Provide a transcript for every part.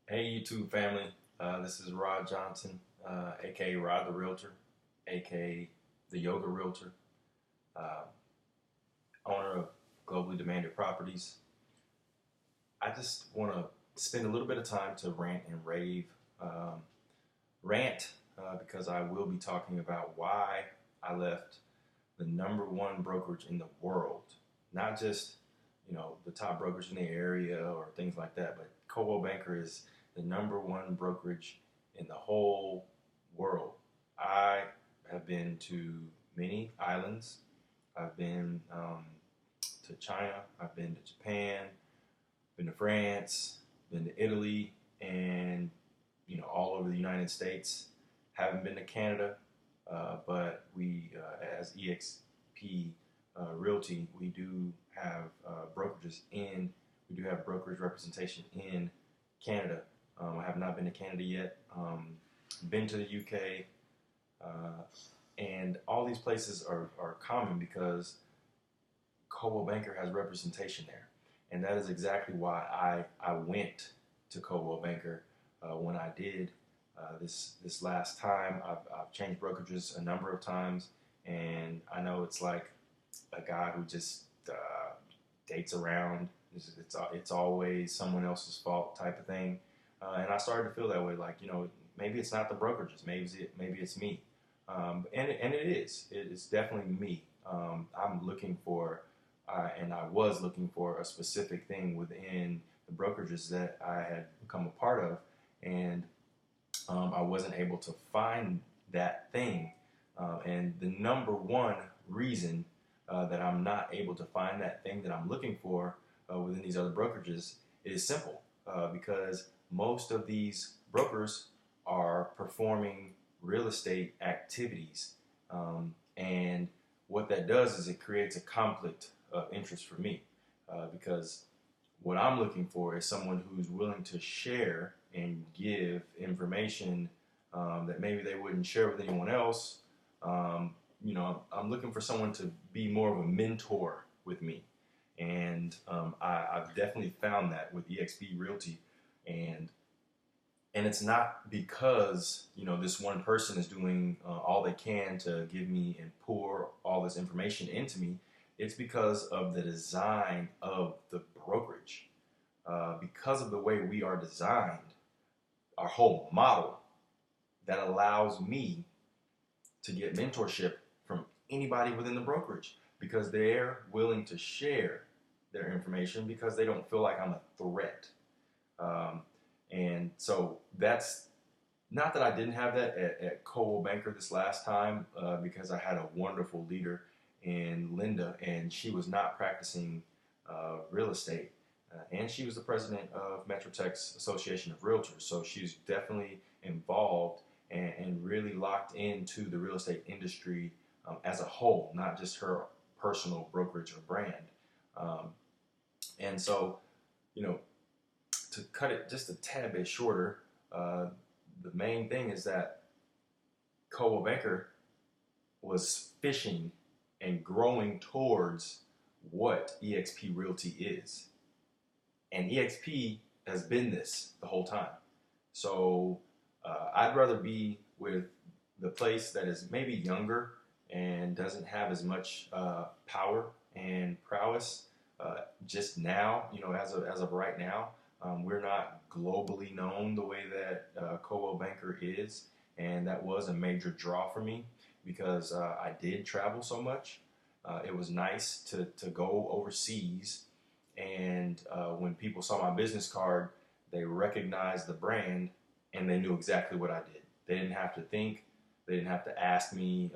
Hey YouTube family, this is Rod Johnson, aka Rod the Realtor, aka the Yoga Realtor, uh, owner of Globally Demanded Properties. I just want to spend a little bit of time to rant and rave. Um, Rant because I will be talking about why I left the number one brokerage in the world, not just the top brokerage in the area or things like that, but Coldwell Banker is the number one brokerage in the whole world. I have been to many islands. I've been to China. I've been to Japan. Been to France. Been to Italy, and all over the United States. Haven't been to Canada, but we, as eXp Realty, we do have brokerages in. We do have brokerage representation in Canada. I have not been to Canada yet. Been to the UK, and all these places are common because Coldwell Banker has representation there, and that is exactly why I went to Coldwell Banker when I did. This last time, I've changed brokerages a number of times, and I know it's like a guy who just dates around. It's always someone else's fault type of thing, and I started to feel that way. Like maybe it's not the brokerages, maybe it's me, and it is. It's definitely me. I'm looking for, and I was looking for a specific thing within the brokerages that I had become a part of, and I wasn't able to find that thing. And the number one reason that I'm not able to find that thing that I'm looking for within these other brokerages is simple, because most of these brokers are performing real estate activities. And what that does is it creates a conflict of interest for me, because what I'm looking for is someone who's willing to share and give information that maybe they wouldn't share with anyone else. I'm looking for someone to be more of a mentor with me, and I've definitely found that with eXp Realty, and it's not because this one person is doing all they can to give me and pour all this information into me. It's because of the design of the brokerage, because of the way we are designed, our whole model that allows me to get mentorship from anybody within the brokerage, because they're willing to share their information because they don't feel like I'm a threat. And so that's not that I didn't have that at Coldwell Banker this last time, because I had a wonderful leader in Linda, and she was not practicing real estate. And she was the president of Metro Tech's Association of Realtors. So she's definitely involved and really locked into the real estate industry as a whole, not just her personal brokerage or brand. And so, to cut it just a tad bit shorter, the main thing is that Coldwell Banker was fishing and growing towards what eXp Realty is. And eXp has been this the whole time. So I'd rather be with the place that is maybe younger and doesn't have as much power and prowess just now, as of right now. We're not globally known the way that Coldwell Banker is, and that was a major draw for me because I did travel so much. It was nice to go overseas, and when people saw my business card, they recognized the brand and they knew exactly what I did. They didn't have to think. They didn't have to ask me,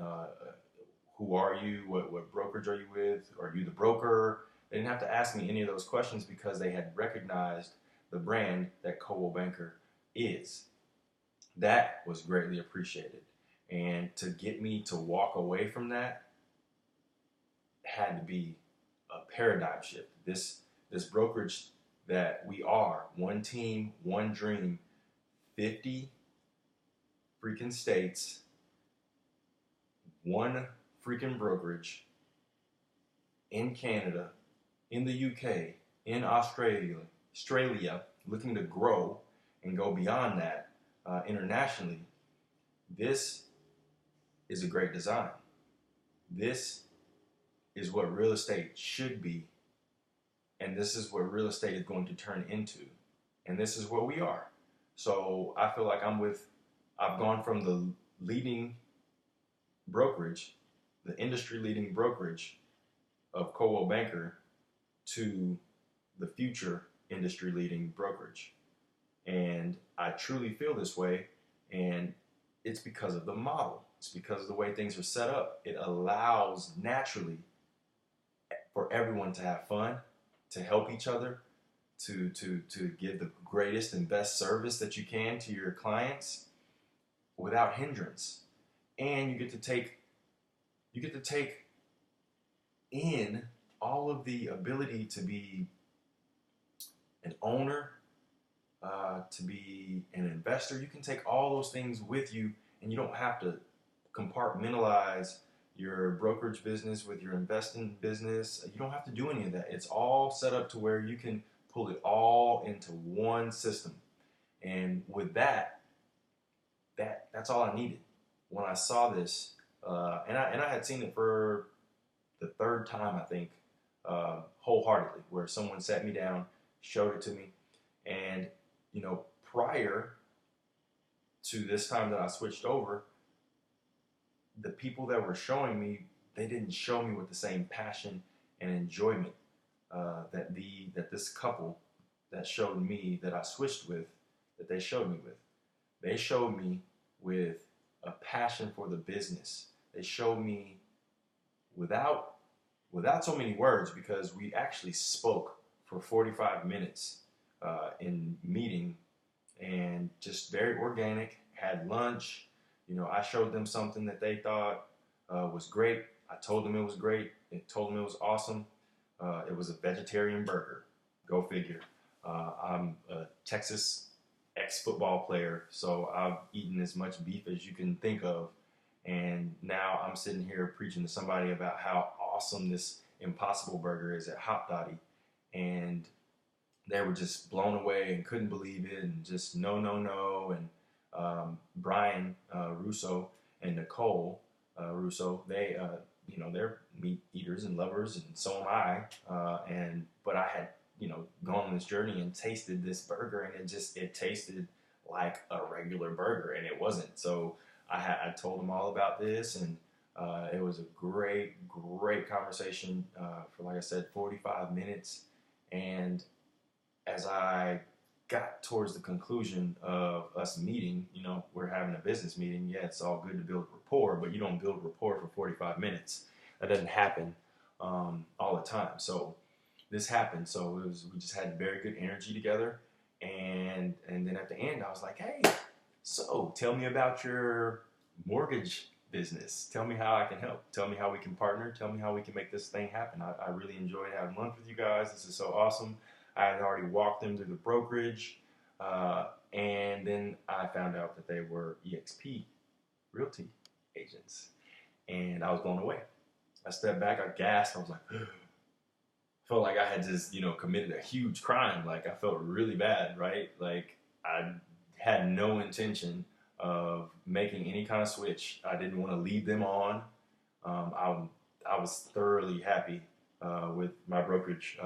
who are you? What brokerage are you with? Are you the broker? They didn't have to ask me any of those questions because they had recognized the brand that Coldwell Banker is. That was greatly appreciated. And to get me to walk away from that had to be a paradigm shift. This brokerage that we are, one team, one dream, 50 freaking states, one freaking brokerage in Canada, in the UK, in Australia, looking to grow, and go beyond that internationally, this is a great design. This is what real estate should be, and this is what real estate is going to turn into, and this is where we are. So I feel like I've gone from the leading brokerage, the industry leading brokerage of Coldwell Banker, to the future industry leading brokerage. And I truly feel this way, and it's because of the model. It's because of the way things are set up. It allows naturally for everyone to have fun, to help each other, to give the greatest and best service that you can to your clients without hindrance. And you get to take in all of the ability to be an owner, to be an investor. You can take all those things with you, and you don't have to compartmentalize your brokerage business with your investing business. You don't have to do any of that. It's all set up to where you can pull it all into one system. And with that's all I needed. When I saw this, and I had seen it for the third time, I think, wholeheartedly, where someone sat me down, showed it to me, and prior to this time that I switched over, the people that were showing me, they didn't show me with the same passion and enjoyment that this couple that showed me, that I switched with, that they showed me with. They showed me with a passion for the business. They showed me without so many words, because we actually spoke for 45 minutes in meeting, and just very organic, had lunch. I showed them something that they thought was great. I told them it was great. I told them it was awesome. It was a vegetarian burger. Go figure. I'm a Texas ex-football player, so I've eaten as much beef as you can think of. And now I'm sitting here preaching to somebody about how awesome this Impossible Burger is at Hot Dottie. And they were just blown away and couldn't believe it, and just no. And Brian Russo and Nicole Russo, they're meat eaters and lovers, and so am I. But I had gone on this journey and tasted this burger, and it tasted like a regular burger, and it wasn't. So I told them all about this, and it was a great conversation for, like I said, 45 minutes. And as I got towards the conclusion of us meeting, we're having a business meeting. Yeah, it's all good to build rapport, but you don't build rapport for 45 minutes. That doesn't happen all the time. So this happened. So we just had very good energy together. And then at the end, I was like, hey, so tell me about your mortgage business. Tell me how I can help. Tell me how we can partner. Tell me how we can make this thing happen. I really enjoyed having lunch with you guys. This is so awesome. I had already walked them through the brokerage, and then I found out that they were eXp Realty agents, and I was blown away. I stepped back, I gasped, I was like, felt like I had just, committed a huge crime. Like, I felt really bad, right? Like, I had no intention of making any kind of switch. I didn't want to lead them on. I was thoroughly happy with my brokerage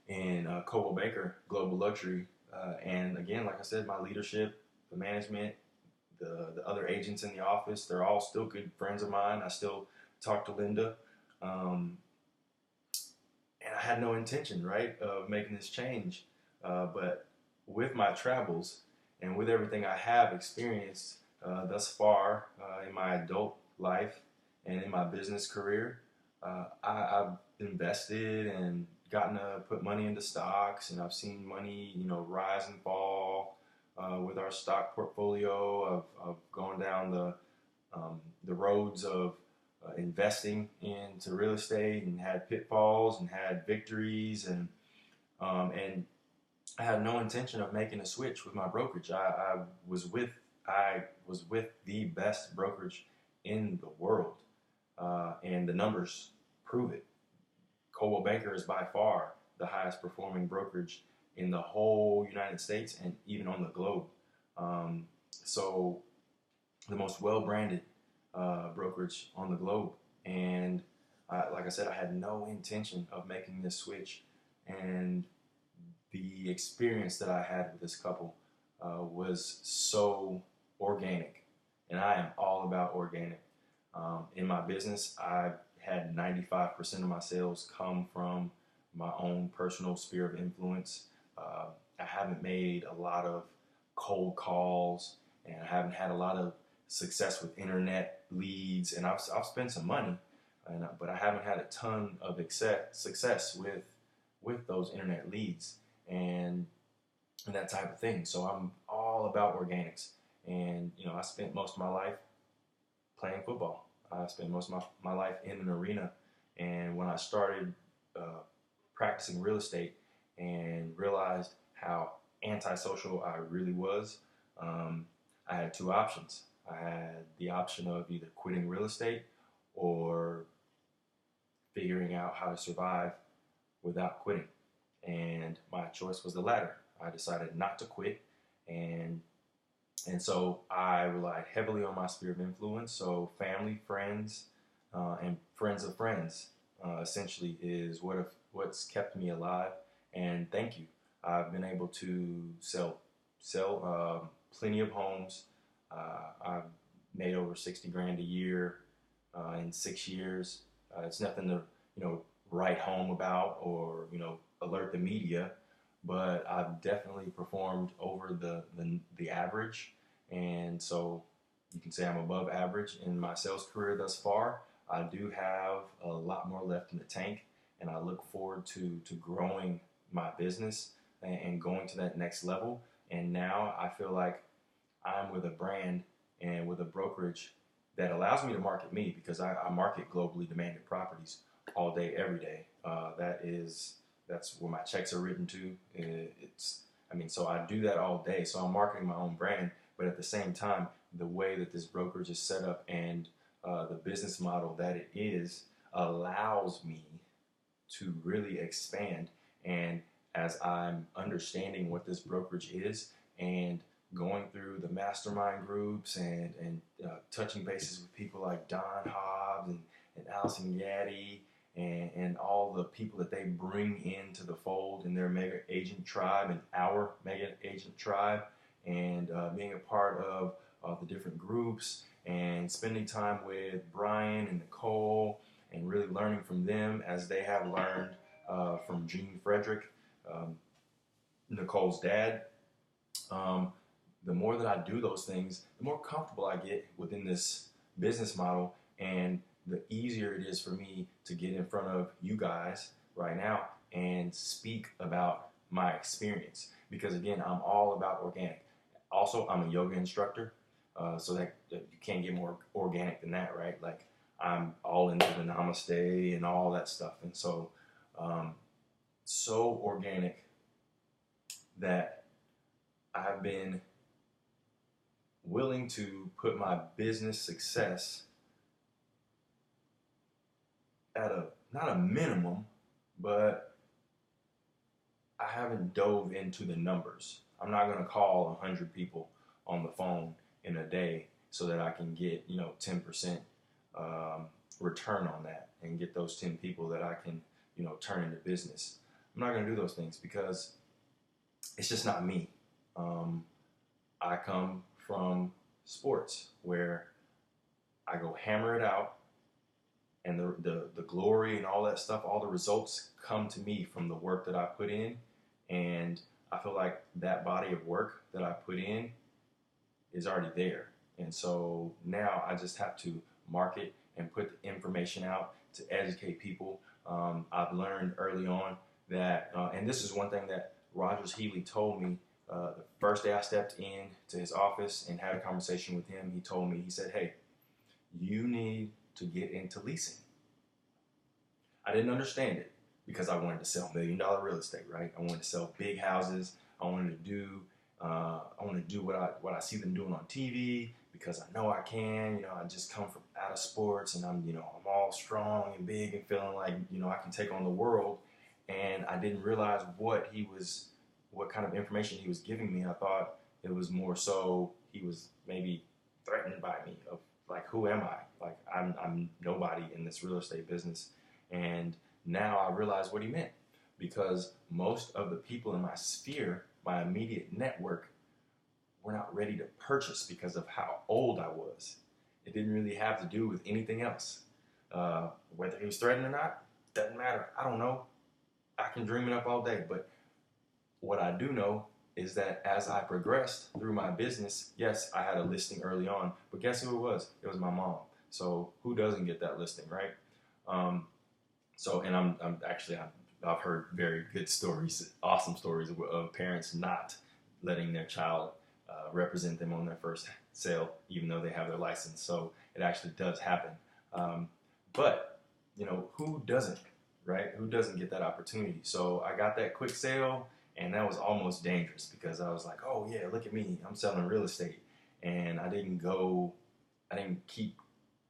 in Coldwell Banker Global Luxury. And again, like I said, my leadership, the management, the other agents in the office, they're all still good friends of mine. I still talk to Linda. And I had no intention, right, of making this change. But with my travels and with everything I have experienced thus far in my adult life and in my business career, I've invested and gotten to put money into stocks, and I've seen money, rise and fall with our stock portfolio. I've gone down the roads of investing into real estate and had pitfalls and had victories, and I had no intention of making a switch with my brokerage. I was with the best brokerage in the world, and the numbers prove it. Coldwell Banker is by far the highest performing brokerage in the whole United States and even on the globe. So the most well-branded brokerage on the globe. And like I said, I had no intention of making this switch. And the experience that I had with this couple was so organic. And I am all about organic. In my business, I had 95% of my sales come from my own personal sphere of influence. I haven't made a lot of cold calls, and I haven't had a lot of success with internet leads, and I've spent some money, but I haven't had a ton of success with those internet leads and that type of thing. So I'm all about organics, and I spent most of my life playing football. I spent most of my life in an arena, and when I started practicing real estate and realized how antisocial I really was, I had two options. I had the option of either quitting real estate or figuring out how to survive without quitting. And my choice was the latter. I decided not to quit, and so I relied heavily on my sphere of influence. So family, friends, and friends of friends, essentially, is what's kept me alive. And thank you. I've been able to sell plenty of homes. I've made over 60 grand a year in 6 years. It's nothing to write home about or alert the media, but I've definitely performed over the average, and so you can say I'm above average in my sales career thus far. I do have a lot more left in the tank, and I look forward to growing my business and going to that next level. And now I feel like I'm with a brand and with a brokerage that allows me to market me, because I market globally demanded properties all day, every day. That's where my checks are written to. So I do that all day. So I'm marketing my own brand, but at the same time, the way that this brokerage is set up and the business model that it is allows me to really expand. And as I'm understanding what this brokerage is and going through the mastermind groups and touching bases with people like Don Hobbs and Allison Gaddy and all the people that they bring into the fold in their mega agent tribe and our mega agent tribe, and being a part of the different groups and spending time with Brian and Nicole and really learning from them as they have learned from Gene Frederick, Nicole's dad. The more that I do those things, the more comfortable I get within this business model, and the easier it is for me to get in front of you guys right now and speak about my experience. Because again, I'm all about organic. Also, I'm a yoga instructor, so that you can't get more organic than that, right? Like, I'm all into the namaste and all that stuff. And so, so organic that I've been willing to put my business success at not a minimum, but I haven't dove into the numbers. I'm not going to call 100 people on the phone in a day so that I can get 10% return on that and get those 10 people that I can turn into business. I'm not going to do those things because it's just not me. I come from sports where I go hammer it out, and the glory and all that stuff, all the results come to me from the work that I put in. And I feel like that body of work that I put in is already there. And so now I just have to market and put the information out to educate people. I've learned early on that, and this is one thing that Rogers Healy told me the first day I stepped in to his office and had a conversation with him. He told me, he said, "Hey, you need to get into leasing." I didn't understand it because I wanted to sell $1 million real estate, right? I wanted to sell big houses. I wanted to do what I see them doing on TV because I know I can. I just come from out of sports, and I'm all strong and big and feeling like I can take on the world. And I didn't realize what he was what kind of information he was giving me. I thought it was more so he was maybe threatened by me of like, who am I? Like, I'm nobody in this real estate business. And now I realize what he meant, because most of the people in my sphere, my immediate network, were not ready to purchase because of how old I was. It didn't really have to do with anything else. Whether he was threatened or not, doesn't matter. I don't know. I can dream it up all day. But what I do know is that as I progressed through my business, yes, I had a listing early on, but guess who it was? It was my mom. So who doesn't get that listing, right? And I've heard very good stories, awesome stories of parents not letting their child represent them on their first sale, even though they have their license. So it actually does happen. But who doesn't, right? Who doesn't get that opportunity? So I got that quick sale, and that was almost dangerous because I was like, oh yeah, look at me, I'm selling real estate. And I didn't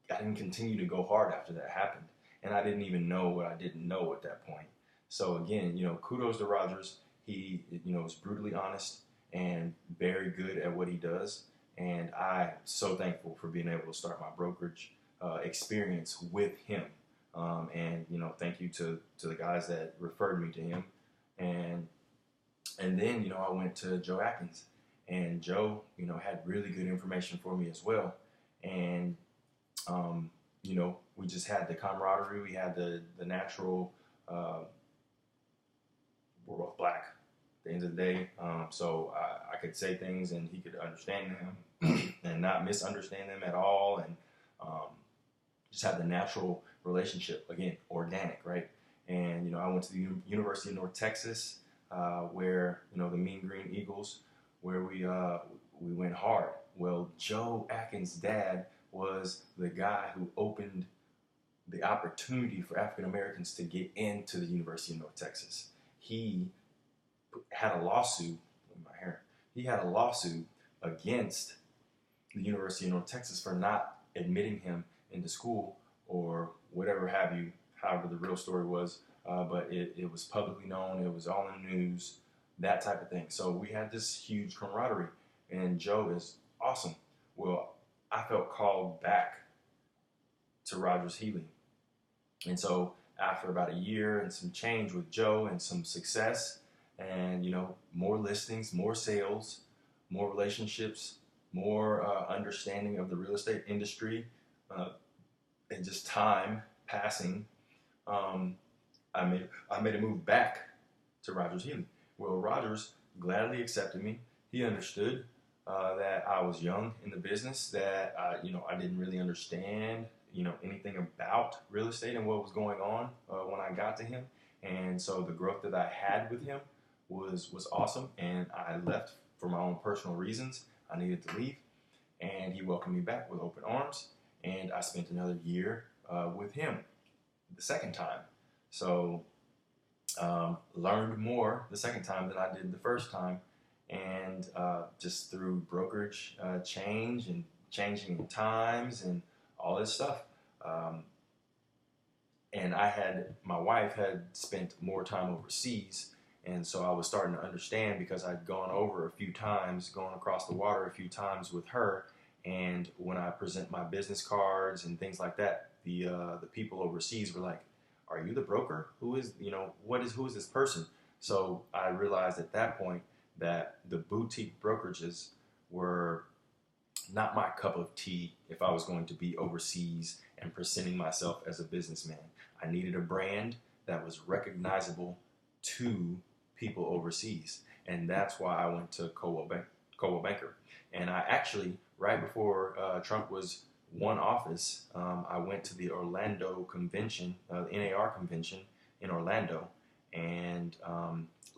continue to go hard after that happened. And I didn't even know what I didn't know at that point. So again, kudos to Rogers. He, is brutally honest and very good at what he does. And I'm so thankful for being able to start my brokerage experience with him. Thank you to the guys that referred me to him. And then, I went to Joe Atkins, and Joe, had really good information for me as well. And, we just had the camaraderie. We had the natural, we're both black at the end of the day. So I could say things and he could understand them and not misunderstand them at all. And just had the natural relationship, again, organic, right? And, I went to the University of North Texas, where, the Mean Green Eagles, where we went hard. Well, Joe Atkins' dad was the guy who opened the opportunity for African Americans to get into the University of North Texas. He had a lawsuit, he had a lawsuit against the University of North Texas for not admitting him into school or whatever have you, however the real story was. But it was publicly known, it was all in the news, that type of thing. So we had this huge camaraderie, and Joe is awesome. Well, I felt called back to Rogers Healing. And so after about a year and some change with Joe and some success and, more listings, more sales, more relationships, more understanding of the real estate industry, and just time passing, I made a move back to Rogers Healing. Well, Rogers gladly accepted me. He understood that I was young in the business, that I didn't really understand anything about real estate and what was going on when I got to him. And so the growth that I had with him was awesome. And I left for my own personal reasons. I needed to leave, and he welcomed me back with open arms. And I spent another year with him the second time. So learned more the second time than I did the first time. And just through brokerage change and changing times and all this stuff. And my wife had spent more time overseas. And so I was starting to understand, because I'd gone across the water a few times with her. And when I present my business cards and things like that, the people overseas were like, "Are you the broker? Who is this person?" So I realized at that point that the boutique brokerages were not my cup of tea if I was going to be overseas and presenting myself as a businessman. I needed a brand that was recognizable to people overseas. And that's why I went to Coldwell Banker. And I actually, right before Trump won office, I went to the Orlando convention, the NAR convention in Orlando. And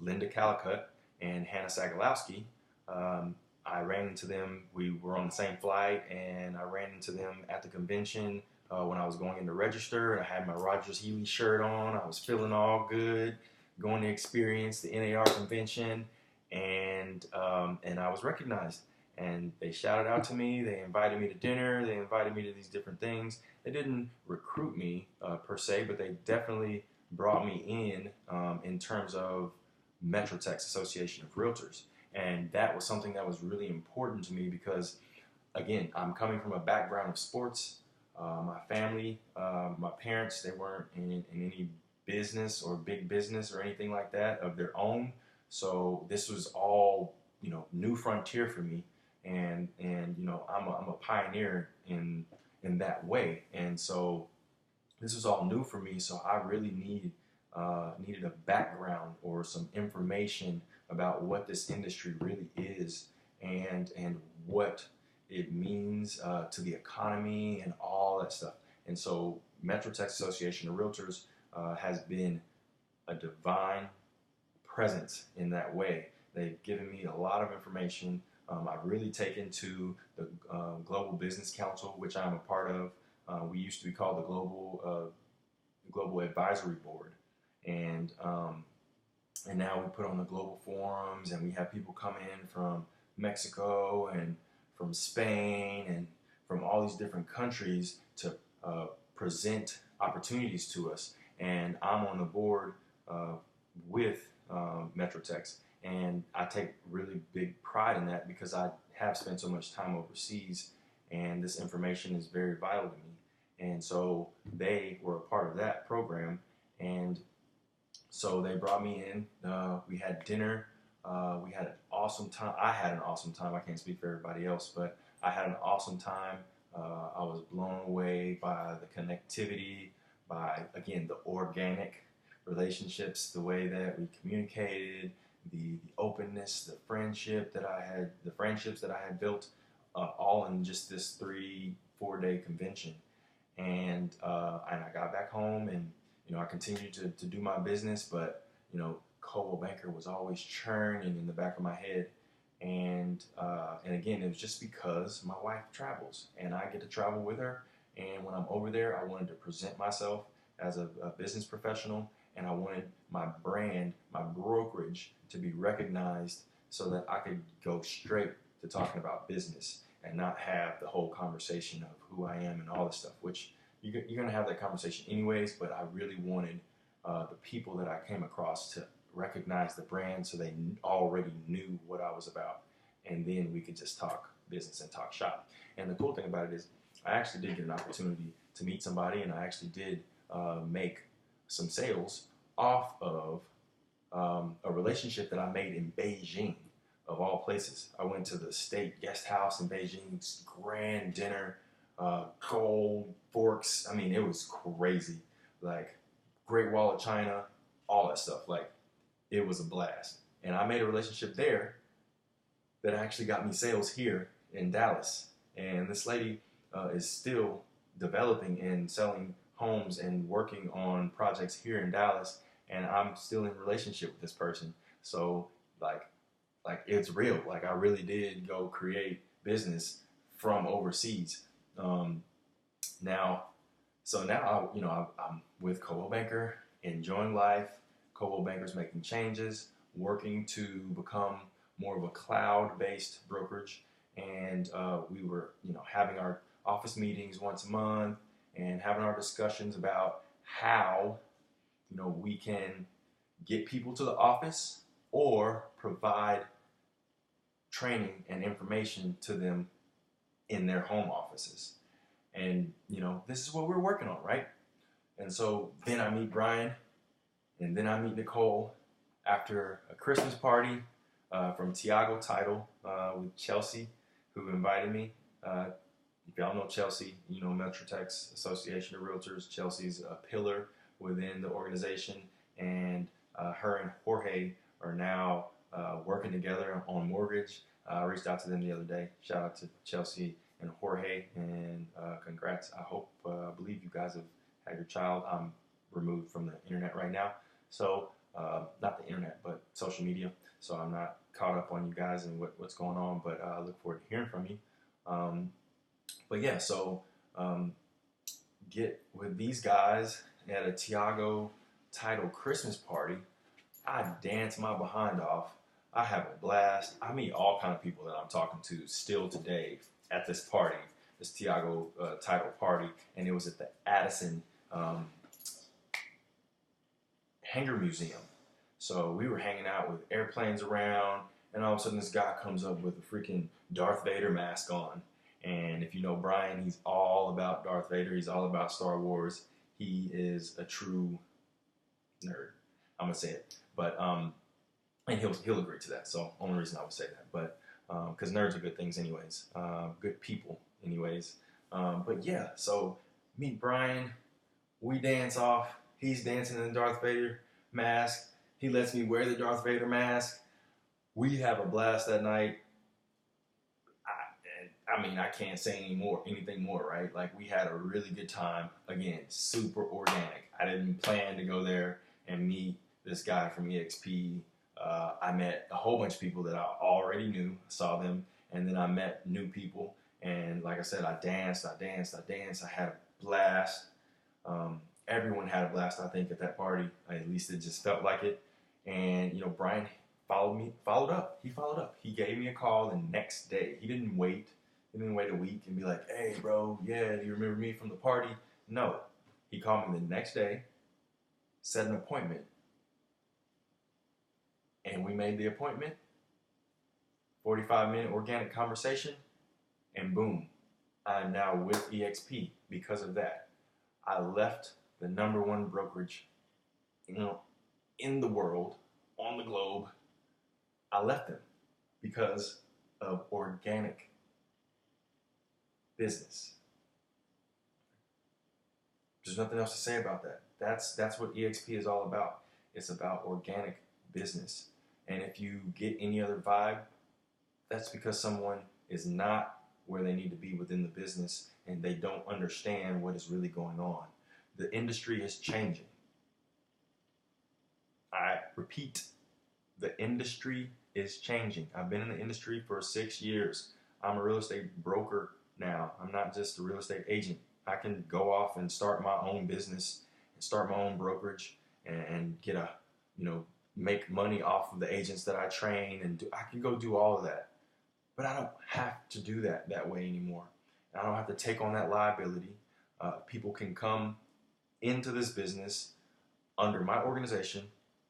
Linda Callicutt and Hannah Sagalowski, I ran into them. We were on the same flight, and I ran into them at the convention when I was going in to register. I had my Rogers Healy shirt on. I was feeling all good, going to experience the NAR convention, and I was recognized. And they shouted out to me. They invited me to dinner. They invited me to these different things. They didn't recruit me per se, but they definitely brought me in terms of Metro Tex Association of Realtors. And that was something that was really important to me because, again, I'm coming from a background of sports. My family, my parents, they weren't in any business or big business or anything like that of their own. So this was all, new frontier for me. And I'm a pioneer in that way. And so this was all new for me. So I really needed a background or some information about what this industry really is and what it means to the economy and all that stuff. And so Metro Texas Association of Realtors has been a divine presence in that way. They've given me a lot of information. I've really taken to the Global Business Council, which I'm a part of. We used to be called the Global Advisory Board, and now we put on the global forums, and we have people come in from Mexico and from Spain and from all these different countries to present opportunities to us. And I'm on the board with Metrotex, and I take really big pride in that because I have spent so much time overseas, and this information is very vital to me. And so they were a part of that program, and so they brought me in. We had dinner. We had an awesome time. I had an awesome time. I can't speak for everybody else, but I had an awesome time. I was blown away by the connectivity, by, again, the organic relationships, the way that we communicated, the openness, the friendships that I had built, all in just this 3-4 day convention. And I got back home, and I continued to do my business, but Coldwell Banker was always churning in the back of my head. And again, it was just because my wife travels, and I get to travel with her. And when I'm over there, I wanted to present myself as a business professional, and I wanted my brand, my brokerage, to be recognized so that I could go straight to talking about business and not have the whole conversation of who I am and all this stuff, which you're going to have that conversation anyways, but I really wanted the people that I came across to recognize the brand so they already knew what I was about, and then we could just talk business and talk shop. And the cool thing about it is I actually did get an opportunity to meet somebody, and I actually did make some sales off of a relationship that I made in Beijing, of all places. I went to the state guest house in Beijing, grand dinner, gold forks. I mean, it was crazy. Like, Great Wall of China, all that stuff. Like, it was a blast. And I made a relationship there that actually got me sales here in Dallas. And this lady is still developing and selling homes and working on projects here in Dallas. And I'm still in relationship with this person. So, like it's real. Like, I really did go create business from overseas. Now I'm with Coldwell Banker, enjoying life. Coldwell Banker's making changes, working to become more of a cloud-based brokerage. And we were, having our office meetings once a month and having our discussions about how, we can get people to the office or provide training and information to them in their home offices. And, this is what we're working on, right? And so then I meet Brian, and then I meet Nicole after a Christmas party from Tiago Title with Chelsea, who invited me. If y'all know Chelsea, Metrotex Association of Realtors. Chelsea's a pillar within the organization, and her and Jorge are now working together on mortgage. I reached out to them the other day. Shout out to Chelsea and Jorge, and congrats. I believe you guys have had your child. I'm removed from the internet right now, so not the internet, but social media. So I'm not caught up on you guys and what's going on, but I look forward to hearing from you. But yeah, so get with these guys at a Tiago Title Christmas party. I dance my behind off. I have a blast. I meet all kind of people that I'm talking to still today at this party, this Tiago Title party, and it was at the Addison Hanger Museum. So we were hanging out with airplanes around, and all of a sudden this guy comes up with a freaking Darth Vader mask on. And if you know Brian, he's all about Darth Vader. He's all about Star Wars. He is a true nerd. I'm gonna say it, but and he'll agree to that. So only reason I would say that, but because nerds are good things anyways, good people anyways. But yeah, so meet Brian. We dance off. He's dancing in the Darth Vader mask. He lets me wear the Darth Vader mask. We have a blast that night. I mean, I can't say anything more, right? Like, we had a really good time. Again, super organic. I didn't plan to go there and meet this guy from eXp. I met a whole bunch of people that I already knew, saw them, and then I met new people. And like I said, I danced. I had a blast. Everyone had a blast, I think, at that party. At least it just felt like it. And, you know, Brian followed up. He gave me a call the next day. He didn't wait a week and be like, hey, bro, yeah, do you remember me from the party? No. He called me the next day, set an appointment, and we made the appointment, 45-minute organic conversation, and boom, I'm now with eXp because of that. I left the #1 brokerage, in the world, on the globe. I left them because of organic business. There's nothing else to say about that. That's what eXp is all about. It's about organic business. And if you get any other vibe, that's because someone is not where they need to be within the business and they don't understand what is really going on. The industry is changing. I repeat, the industry is changing. I've been in the industry for 6 years. I'm a real estate broker now. I'm not just a real estate agent. I can go off and start my own business and start my own brokerage and get make money off of the agents that I train, and I can go do all of that. But I don't have to do that way anymore. I don't have to take on that liability. People can come into this business under my organization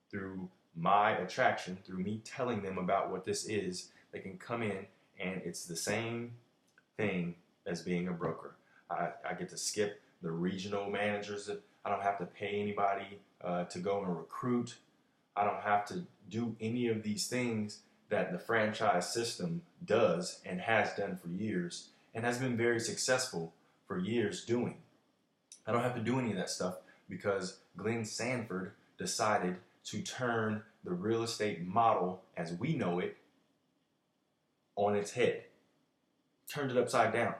through my attraction, through me telling them about what this is. They can come in and it's the same thing as being a broker. I get to skip the regional managers. I don't have to pay anybody to go and recruit. I don't have to do any of these things that the franchise system does and has done for years and has been very successful for years doing. I don't have to do any of that stuff because Glenn Sanford decided to turn the real estate model as we know it on its head. Turned it upside down.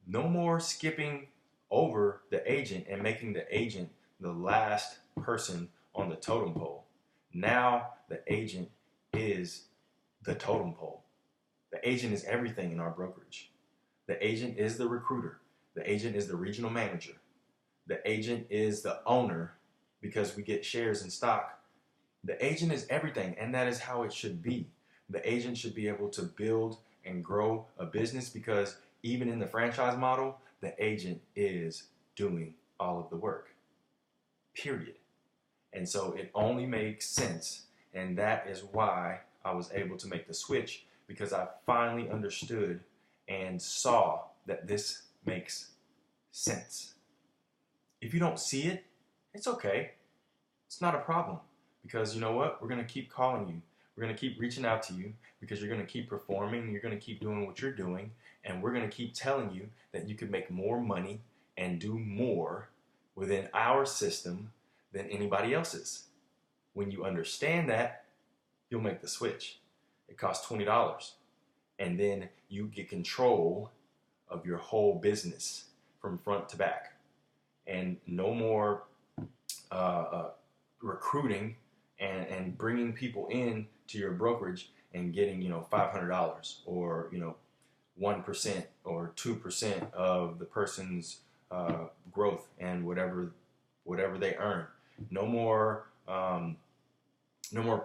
No more skipping over the agent and making the agent the last person on the totem pole. Now the agent is the totem pole. The agent is everything in our brokerage. The agent is the recruiter. The agent is the regional manager. The agent is the owner because we get shares in stock. The agent is everything, and that is how it should be. The agent should be able to build and grow a business because even in the franchise model, the agent is doing all of the work. Period. And so it only makes sense, and that is why I was able to make the switch, because I finally understood and saw that this makes sense. If you don't see it, it's okay. It's not a problem, because you know what? We're going to keep calling you. We're going to keep reaching out to you because you're going to keep performing. You're going to keep doing what you're doing, and we're going to keep telling you that you can make more money and do more within our system than anybody else's. When you understand that, you'll make the switch. It costs $20, and then you get control of your whole business from front to back, and no more recruiting and bringing people in to your brokerage and getting $500 or 1% or 2% of the person's growth and whatever they earn. No more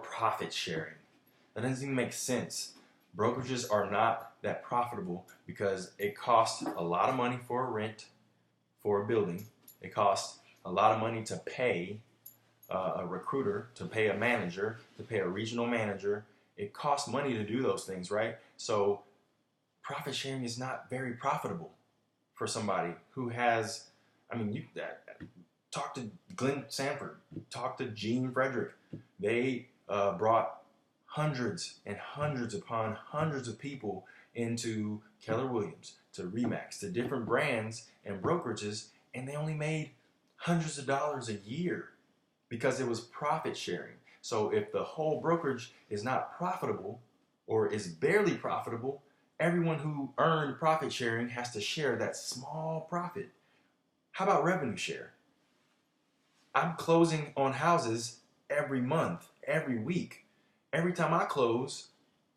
profit sharing. That doesn't even make sense. Brokerages are not that profitable because it costs a lot of money for a rent for a building. It costs a lot of money to pay a recruiter, to pay a manager, to pay a regional manager. It costs money to do those things, right? So profit sharing is not very profitable for somebody who has, I mean, you talk to Glenn Sanford, talk to Gene Frederick. They brought hundreds and hundreds upon hundreds of people into Keller Williams, to Remax, to different brands and brokerages, and they only made hundreds of dollars a year because it was profit sharing. So if the whole brokerage is not profitable or is barely profitable, everyone who earned profit sharing has to share that small profit. How about revenue share? I'm closing on houses every month, every week. Every time I close,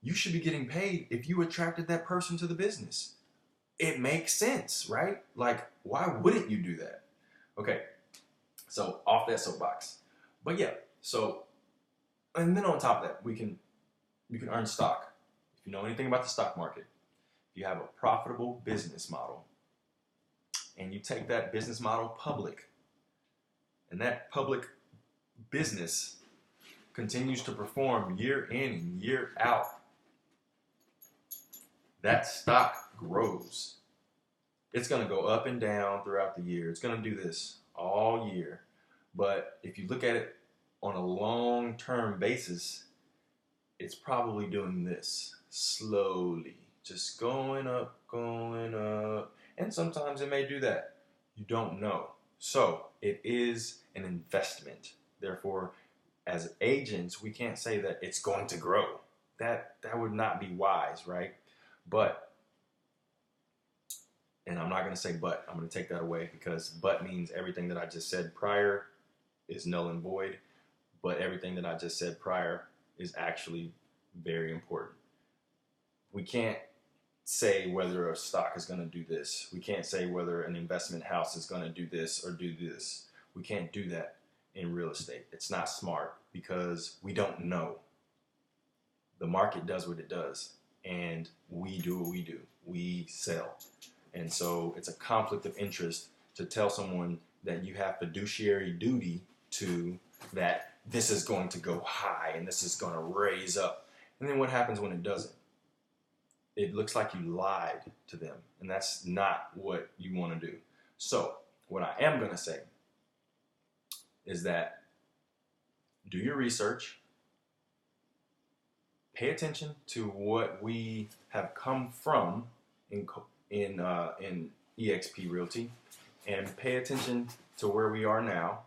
you should be getting paid if you attracted that person to the business. It makes sense, right? Like, why wouldn't you do that? Okay, so off that soapbox. But yeah, so, and then on top of that, you can earn stock. If you know anything about the stock market, if you have a profitable business model and you take that business model public, and that public business continues to perform year in and year out, that stock grows. It's going to go up and down throughout the year. It's going to do this all year. But if you look at it on a long-term basis, it's probably doing this slowly, just going up, and sometimes it may do that. You don't know. So it is an investment. Therefore, as agents, we can't say that it's going to grow. That would not be wise, right? But, and I'm not going to say but, I'm going to take that away, because but means everything that I just said prior is null and void, but everything that I just said prior is actually very important. We can't say whether a stock is going to do this. We can't say whether an investment house is going to do this or do this. We can't do that in real estate. It's not smart because we don't know. The market does what it does, and we do what we do. We sell. And so it's a conflict of interest to tell someone that you have fiduciary duty to, that this is going to go high and this is going to raise up. And then what happens when it doesn't? It looks like you lied to them, and that's not what you want to do. So what I am going to say is that do your research, pay attention to what we have come from in eXp Realty, and pay attention to where we are now.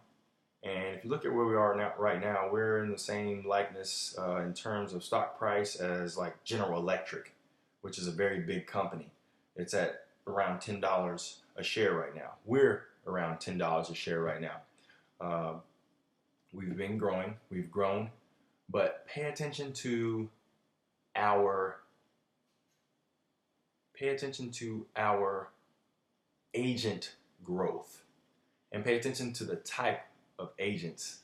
And if you look at where we are now, right now, we're in the same likeness in terms of stock price as like General Electric, which is a very big company. It's at around $10 a share right now. We're around $10 a share right now. We've been growing, we've grown, but pay attention to our agent growth, and pay attention to the type of agents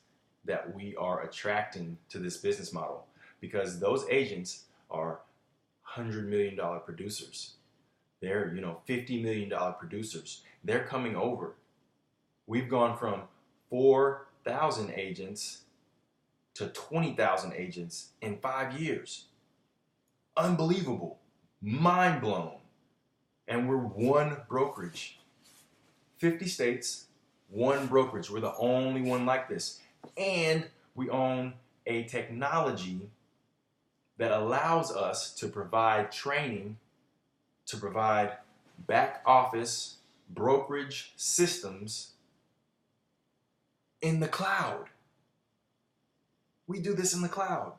that we are attracting to this business model, because those agents are $100 million producers. They're, $50 million producers. They're coming over. We've gone from 4,000 agents to 20,000 agents in 5 years. Unbelievable. Mind blown. And we're one brokerage. 50 states, one brokerage. We're the only one like this. And we own a technology that allows us to provide training, to provide back office brokerage systems in the cloud. We do this in the cloud.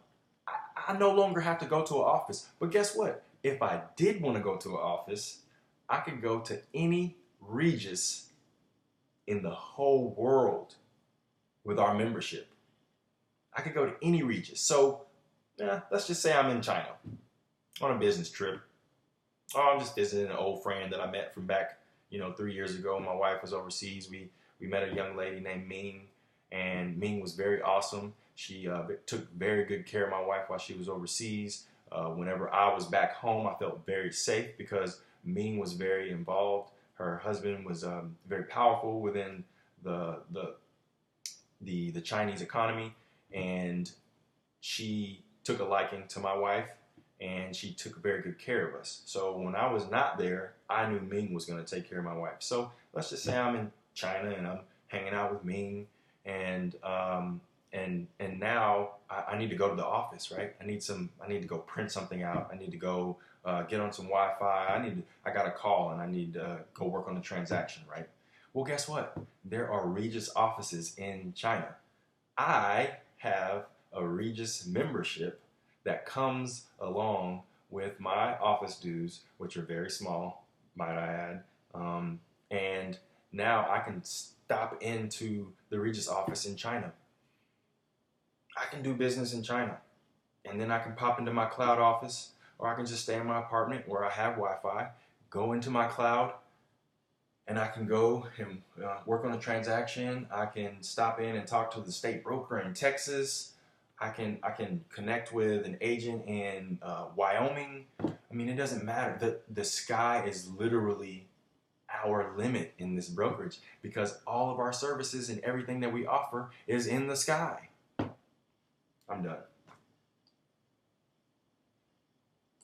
I no longer have to go to an office. But guess what? If I did want to go to an office, I could go to any Regis in the whole world with our membership. I could go to any Regis. So, let's just say I'm in China on a business trip. Oh, I'm just visiting an old friend that I met from back, 3 years ago. My wife was overseas. We met a young lady named Ming, and Ming was very awesome. She took very good care of my wife while she was overseas. Whenever I was back home, I felt very safe because Ming was very involved. Her husband was very powerful within the the Chinese economy, and she took a liking to my wife, and she took very good care of us. So when I was not there, I knew Ming was going to take care of my wife. So let's just say I'm in China and I'm hanging out with Ming, and now I need to go to the office, right? I need to go print something out. I need to go get on some Wi-Fi. I got a call and I need to go work on the transaction, right? Well, guess what? There are Regus offices in China. I have a Regus membership that comes along with my office dues, which are very small, might I add. And now I can stop into the Regus office in China. I can do business in China. And then I can pop into my cloud office, or I can just stay in my apartment where I have Wi-Fi, go into my cloud, and I can go and work on a transaction. I can stop in and talk to the state broker in Texas. I can connect with an agent in Wyoming. I mean, it doesn't matter. The sky is literally our limit in this brokerage, because all of our services and everything that we offer is in the sky. I'm done.